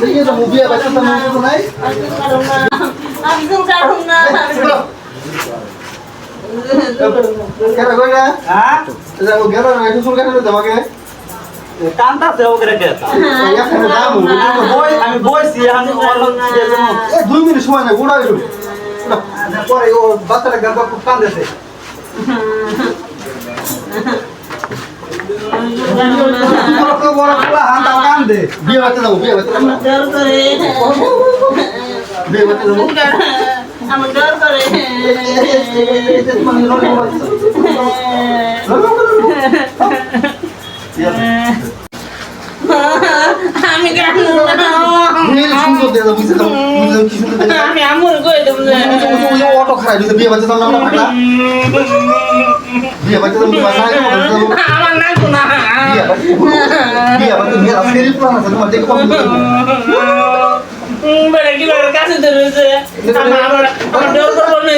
দেখি তো মুভি বাচ্চা তো মনে নাই আমি তো কারণ না কেন কইরা হ্যাঁ এটা ও গেল না একটু সুলকা করে তোমাকে কান্তা সেও করে কেতা এখানে দাম আমি বইছি আমি এই 2 মিনিট সময় না গুড়া হইলো পরে ও বাচ্চাটা গান খুব কান্দেছে বড় পোলা হাত কান্দে বিয়ে বাচ্চা দাও বিয়ে বাচ্চা আমার ডর করে বিয়ে বাচ্চা দাও আমার ডর করে আমি কেন সুন্দর দেয় বুঝতে দাও কি সুন্দর দেয় আমি আমুর কই দেব অটো খারাপ বিয়ে বাচ্চা দাও না পাগলা বিয়ে বাচ্চা দাও আমার না কোনা বিয়ে বাচ্চা বিয়ে ফেরি পুরা না তোমার দেখো বড় কি বড় কাছে ধরেছে আমার ডর করে